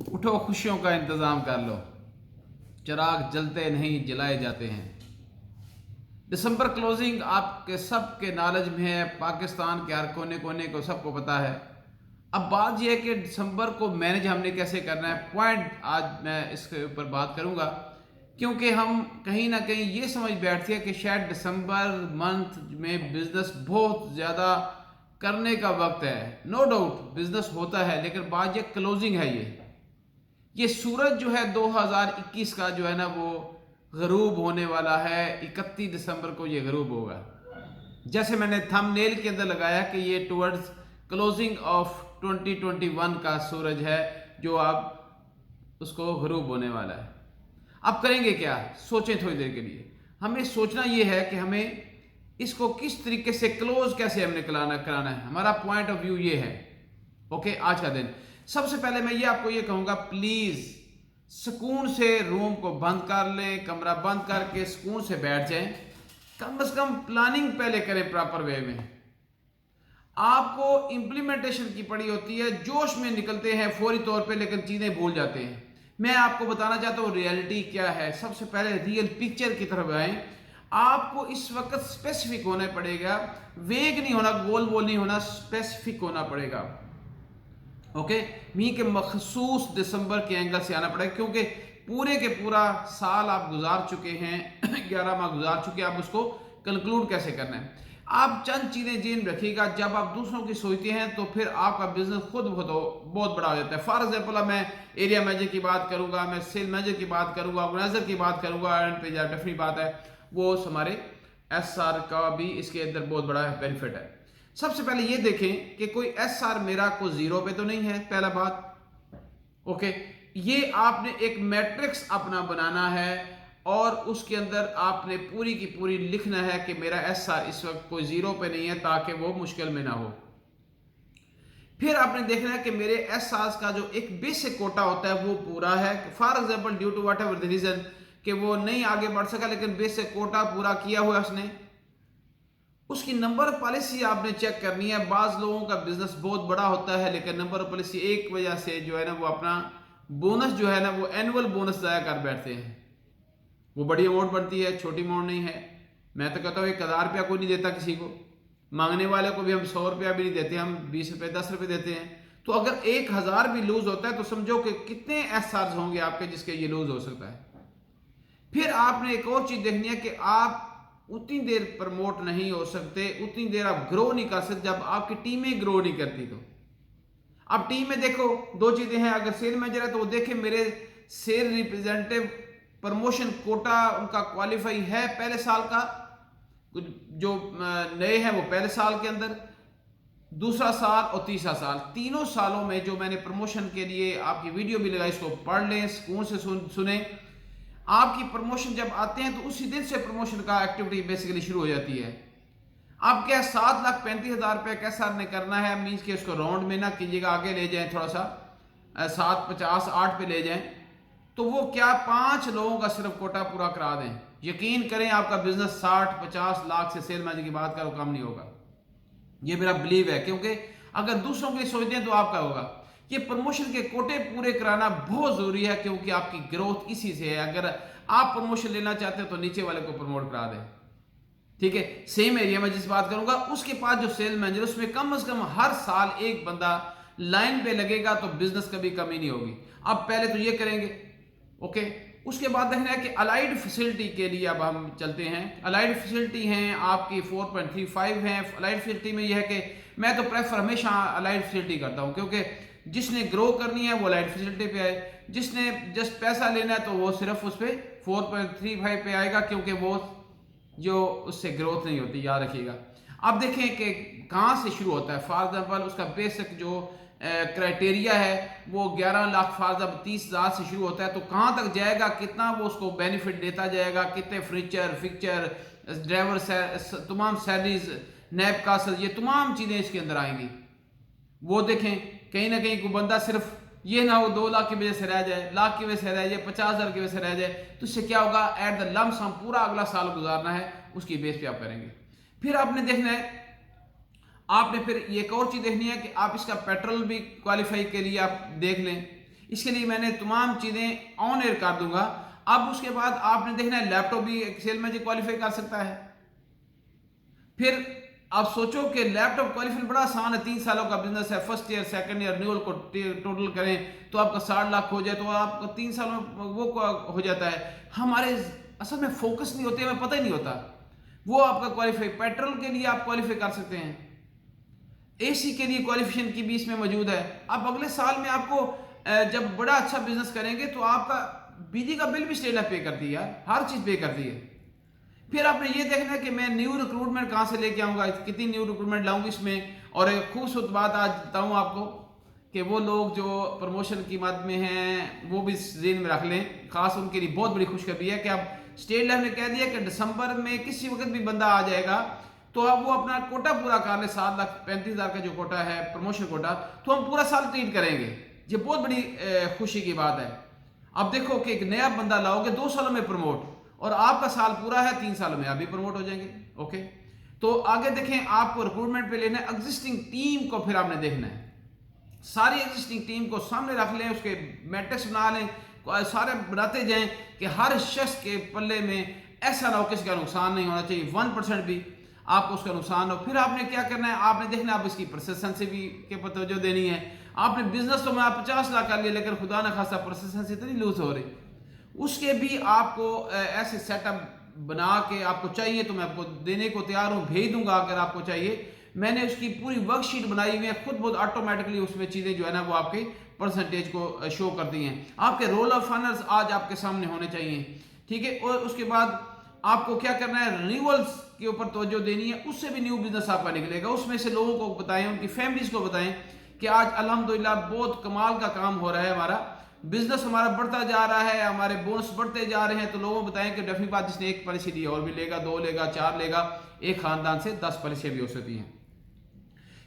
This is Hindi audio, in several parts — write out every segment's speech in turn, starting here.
उठो खुशियों का इंतज़ाम कर लो, चिराग जलते नहीं जलाए जाते हैं। दिसंबर क्लोजिंग आपके सबके नॉलेज में है, पाकिस्तान के हर कोने कोने को सबको पता है। अब बात यह है कि दिसंबर को मैनेज हमने कैसे करना है, पॉइंट आज मैं इसके ऊपर बात करूंगा। क्योंकि हम कहीं ना कहीं ये समझ बैठते हैं कि शायद दिसंबर मंथ में बिजनेस बहुत ज़्यादा करने का वक्त है। नो डाउट बिजनेस होता है, लेकिन बात यह क्लोजिंग है। ये सूरज जो है 2021 का जो है ना वो गरूब होने वाला है। 31 दिसंबर को ये गरूब होगा। जैसे मैंने थंबनेल के अंदर लगाया कि ये टुवर्ड्स क्लोजिंग ऑफ 2021 का सूरज है जो अब उसको गरूब होने वाला है। अब करेंगे क्या, सोचें थोड़ी देर के लिए। हमें सोचना ये है कि हमें इसको किस तरीके से क्लोज कैसे हमने कराना है। हमारा पॉइंट ऑफ व्यू ये है। ओके, आज का दिन सबसे पहले मैं ये आपको ये कहूंगा, प्लीज सुकून से रूम को बंद कर लें, कमरा बंद करके सुकून से बैठ जाएं। कम से कम प्लानिंग पहले करें प्रॉपर वे में। आपको इंप्लीमेंटेशन की पड़ी होती है, जोश में निकलते हैं फौरी तौर पे, लेकिन चीजें भूल जाते हैं। मैं आपको बताना चाहता हूं रियलिटी क्या है। सबसे पहले रियल पिक्चर की तरफ आए। आपको इस वक्त स्पेसिफिक होना पड़ेगा, वेग नहीं होना, गोल गोल नहीं होना, स्पेसिफिक होना पड़ेगा। ओके, मी के मखसूस दिसंबर के एंगल से आना पड़ेगा, क्योंकि पूरे के पूरा साल आप गुजार चुके हैं 11 माह गुजार चुके हैं। आप उसको कंक्लूड कैसे करना है। आप चंद चीजें जेन रखिएगा। जब आप दूसरों की सोचते हैं तो फिर आपका बिजनेस खुद बहुत बड़ा हो जाता है। फॉर एग्जाम्पल मैं एरिया मैनेजर की बात करूंगा, मैं सेल मैनेजर की बात करूंगा, ऑर्गेनाइजर की बात करूंगा, एंड पे डेफिनेटली बात है वो हमारे SR का भी इसके अंदर बहुत बड़ा बेनिफिट है। सबसे पहले ये देखें कि कोई SR मेरा को जीरो पे तो नहीं है, पहला बात। ओके, ये आपने एक मैट्रिक्स अपना बनाना है और उसके अंदर आपने पूरी की पूरी लिखना है कि मेरा SR इस वक्त कोई जीरो पे नहीं है, ताकि वो मुश्किल में ना हो। फिर आपने देखना है कि मेरे SR का जो एक बेसिक कोटा होता है वो पूरा है। For example due to whatever the reason कि वो नहीं आगे बढ़ सका, लेकिन बेसिक कोटा पूरा किया हुआ उसने। उसकी नंबर पॉलिसी आपने चेक करनी है। बाज लोगों का बिजनेस बहुत बड़ा होता है, लेकिन नंबर पॉलिसी एक वजह से जो है ना वो अपना बोनस जो है ना वो एनुअल बोनस ज़ाया कर बैठते हैं। वो बड़ी अमाउंट बनती है, छोटी अमाउंट नहीं है। मैं तो कहता हूँ 1,000 रुपया कोई नहीं देता किसी को, मांगने वाले को भी हम 100 रुपया भी नहीं देते, हम 20 रुपये 10 रुपये देते हैं। तो अगर 1,000 भी लूज होता है तो समझो कि कितने SRs होंगे आपके जिसके ये लूज हो सकता है। फिर आपने एक और चीज देखनी है कि आप उतनी देर प्रमोट नहीं हो सकते, उतनी देर आप ग्रो नहीं कर सकते जब आपकी टीमें ग्रो नहीं करती। तो अब टीम में देखो दो चीजें हैं। अगर सेल मैनेजर है तो वो देखे मेरे सेल रिप्रेजेंटेटिव प्रमोशन कोटा उनका क्वालिफाई है पहले साल का, कुछ जो नए हैं वो पहले साल के अंदर, दूसरा साल और तीसरा साल, तीनों सालों में जो मैंने प्रमोशन के लिए आपकी वीडियो भी लगाई, इसको पढ़ लें, सुकून से सुने। आपकी प्रमोशन जब आते हैं तो उसी दिन से प्रमोशन का एक्टिविटी बेसिकली शुरू हो जाती है। आप क्या 7,35,000 रुपये कैसा ने करना है, मीन्स कि उसको राउंड में ना कीजिएगा, आगे ले जाएं थोड़ा सा, 7,50 8 पे ले जाएं, तो वो क्या 5 लोगों का सिर्फ कोटा पूरा करा दें। यकीन करें आपका बिजनेस 60-50 लाख से सेल मैनेजर की बात करो कम नहीं होगा। ये मेरा बिलीव है, क्योंकि अगर दूसरों के लिए सोचते हैं तो आपका होगा। ये प्रमोशन के कोटे पूरे कराना बहुत जरूरी है, क्योंकि आपकी ग्रोथ इसी से है। अगर आप प्रमोशन लेना चाहते हैं तो नीचे वाले को प्रमोट करा दें। ठीक है, सेम एरिया में जिस बात करूंगा उसके पास जो सेल मैनेजर, उसमें कम से कम हर साल एक बंदा लाइन पे लगेगा तो बिजनेस कभी कमी नहीं होगी। अब पहले तो ये करेंगे। ओके, उसके बाद देखना है कि अलाइड फैसिलिटी के लिए अब हम चलते हैं। अलाइड फैसिलिटी हैं आपकी 4.35 हैं। अलाइड फैसिलिटी में यह है कि मैं तो प्रेफर हमेशा अलाइड फैसिलिटी करता हूं, क्योंकि जिसने ग्रो करनी है वो अलाइड फैसिलिटी पे आए, जिसने जस्ट पैसा लेना है तो वो सिर्फ उस पर 4.35 पे आएगा, क्योंकि वो जो उससे ग्रोथ नहीं होती, याद रखिएगा। अब देखें कि कहाँ से शुरू होता है। फॉर एग्जाम्पल उसका बेसिक जो क्राइटेरिया है वो 11 लाख फॉर एग्जाम्पल 30,000 से शुरू होता है, तो कहाँ तक जाएगा, कितना वो उसको बेनिफिट देता जाएगा, कितने फर्नीचर फिक्चर ड्राइवर तमाम सैलरीज नैब कासल, ये तमाम चीज़ें इसके अंदर आएंगी। वो देखें कहीं ना कहीं कोई बंदा सिर्फ ये ना हो 2 लाख की वजह से रह जाए, लाख की वजह से रह जाए, 50,000 की वजह से रह जाए, तो इससे क्या होगा, एट द लम्प सम पूरा अगला साल गुजारना है, उसकी बेस पे आप करेंगे। फिर आपने देखना है, आपने फिर एक और चीज देखनी है कि आप इसका पेट्रोल भी क्वालिफाई के लिए आप देख लें। इसके लिए मैंने तमाम चीज़ें ऑन एयर कर दूंगा। अब उसके बाद आपने देखना है लैपटॉप भी एक्सेल में क्वालिफाई कर सकता है। फिर आप सोचो कि लैपटॉप क्वालिफाई बड़ा आसान है, 3 सालों का बिजनेस है, first year second year renewal को टोटल करें तो आपका 60 लाख हो जाए तो आपका 3 सालों में वो हो जाता है। हमारे असल में फोकस नहीं होते, हमें पता ही नहीं होता। वो आपका क्वालिफाई, पेट्रोल के लिए आप क्वालिफाई कर सकते हैं, एसी के लिए क्वालिफिकेशन की भी इसमें मौजूद है। आप अगले साल में आपको जब बड़ा अच्छा बिजनेस करेंगे तो आपका बिजली का बिल भी स्टेट पे करती है यार, हर चीज़ पे करती है। फिर आपने ये देखना है कि मैं न्यू रिक्रूटमेंट कहाँ से लेके आऊँगा, कितनी न्यू रिक्रूटमेंट लाऊंगी इसमें। और एक खूबसूरत बात आज बताऊँ आपको कि वो लोग जो प्रमोशन की मद में हैं वो भी जेन में रख लें, खास उनके लिए बहुत बड़ी खुशखबरी है कि अब स्टेट लेवल ने कह दिया कि दिसंबर में किसी वक्त भी बंदा आ जाएगा तो अब वो अपना कोटा पूरा कर ले, 7,35,000 का जो कोटा है प्रमोशन कोटा, तो हम पूरा साल ट्रीट करेंगे। ये बहुत बड़ी खुशी की बात है। अब देखो कि एक नया बंदा लाओगे 2 सालों में प्रमोट, और आपका साल पूरा है 3 सालों में आप भी प्रमोट हो जाएंगे। ओके, तो आगे देखें, आपको रिक्रूटमेंट पे लेना है एग्जिस्टिंग टीम को, फिर आपने देखना है सारी एग्जिस्टिंग टीम को सामने रख लें, उसके मैट्रिक्स बना लें, सारे बनाते जाएं कि हर शख्स के पल्ले में ऐसा ना हो किसी का नुकसान नहीं होना चाहिए, 1% भी आपको उसका नुकसान हो। फिर आपने क्या करना है, आपने देखना है आप इसकी परसिस्टेंसी भी के पर तवज्जो देनी है। आपने बिजनेस तो मैं आप 50 लाख कर लिया लेकिन खुदा न खासा परसिस्टेंसी इतनी लूज हो रही, उसके भी आपको ऐसे सेटअप बना के आपको चाहिए तो मैं आपको देने को तैयार हूँ, भेज दूंगा अगर आपको चाहिए। मैंने उसकी पूरी वर्कशीट बनाई हुई है, खुद बहुत ऑटोमेटिकली उसमें चीज़ें जो है ना वो आपके परसेंटेज को शो करती हैं। आपके रोल ऑफ ऑनर्स आज आपके सामने होने चाहिए, ठीक है। और उसके बाद आपको क्या करना है, रिन्यूअल्स के ऊपर तवज्जो देनी है, उससे भी न्यू बिजनेस आपका निकलेगा। उसमें से लोगों को बताएं, उनकी फैमिलीज को बताएं कि आज अल्हम्दुलिल्लाह बहुत कमाल का काम हो रहा है, हमारा बिजनेस हमारा बढ़ता जा रहा है, हमारे बोनस बढ़ते जा रहे हैं। तो लोगों को बताएं कि डेफिनेटली बात, जिसने 1 पॉलिसी ली और भी लेगा, 2 लेगा, 4 लेगा, एक खानदान से 10 पॉलिसियां भी हो सकती हैं।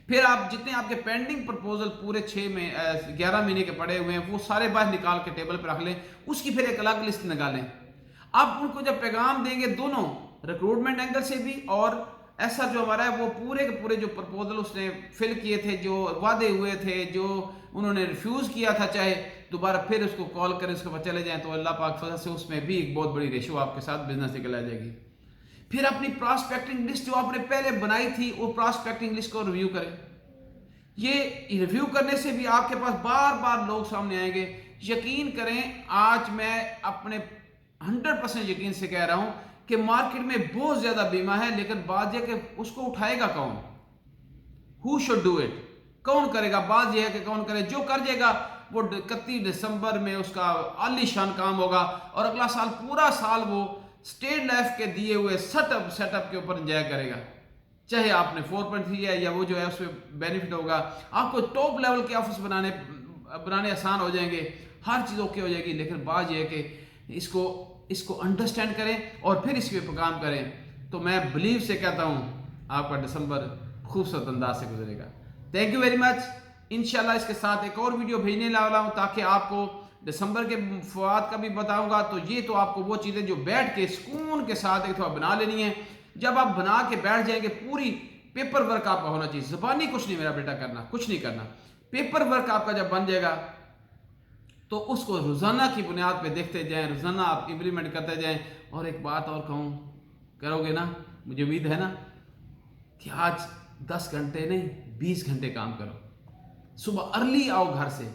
फिर आप जितने आपके पेंडिंग प्रपोजल पूरे 11 महीने के पड़े हुए हैं वो सारे बाहर निकाल के टेबल पर रख लें, उसकी फिर एक अलग लिस्ट निकालें। अब उनको जब पैगाम देंगे दोनों रिक्रूटमेंट एंगल से भी, और ऐसा जो हमारा है वो पूरे के पूरे जो प्रपोजल उसने फिल किए थे, जो वादे हुए थे, जो उन्होंने रिफ्यूज किया था, चाहे दोबारा फिर उसको कॉल करें, उसके बाद चले जाएं, तो अल्लाह पाक फजल से उसमें भी एक बहुत बड़ी रेशो आपके साथ बिजनेस निकल आ जाएगी। फिर अपनी प्रॉस्पेक्टिंग लिस्ट जो आपने पहले बनाई थी वो प्रॉस्पेक्टिंग लिस्ट को रिव्यू करें। ये रिव्यू करने से भी आपके पास बार बार लोग सामने आएंगे। यकीन करें, आज मैं अपने 100% यकीन से कह रहा हूं कि मार्केट में बहुत ज्यादा बीमा है, लेकिन बात यह कि उसको उठाएगा कौन, हु शुड डू इट, कौन करेगा। बात यह है कि कौन करे, जो कर जाएगा वो 31 दिसंबर में उसका आलीशान काम होगा, और अगला साल पूरा साल वो स्टेट लाइफ के दिए हुए सेटअप के ऊपर एंजॉय करेगा। चाहे आपने 4.3 है या वो जो है उसमें बेनिफिट होगा, आपको टॉप लेवल के ऑफिस बनाने आसान हो जाएंगे, हर चीज़ ओके हो जाएगी। लेकिन बात यह है कि इसको अंडरस्टैंड करें और फिर इस पर काम करें, तो मैं बिलीव से कहता हूँ आपका दिसंबर खूबसूरत अंदाज से गुजरेगा। Thank you very much. इंशाल्लाह इसके साथ एक और वीडियो भेजने वाला हूँ ताकि आपको दिसंबर के फवाद का भी बताऊंगा। तो ये तो आपको वो चीज़ें जो बैठ के सुकून के साथ एक थोड़ा बना लेनी है। जब आप बना के बैठ जाएंगे, पूरी पेपर वर्क आपका होना चाहिए, ज़ुबानी कुछ नहीं मेरा बेटा करना, कुछ नहीं करना। पेपर वर्क आपका जब बन जाएगा तो उसको रोज़ाना की बुनियाद पे देखते जाएं, रोज़ाना आप इम्प्लीमेंट करते जाएं। और एक बात और कहूँ, करोगे ना, मुझे उम्मीद है ना कि आज 10 घंटे नहीं 20 घंटे काम करो। सुबह अर्ली आओ घर से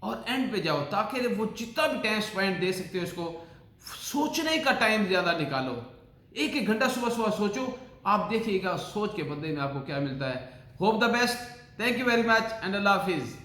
और एंड पे जाओ, ताकि वो जितना भी टाइम स्पेंड दे सकते हो उसको सोचने का टाइम ज़्यादा निकालो। 1 घंटा सुबह सोचो, आप देखिएगा सोच के बदले में आपको क्या मिलता है। Hope the best. Thank you very much and अल्लाह हाफिज़।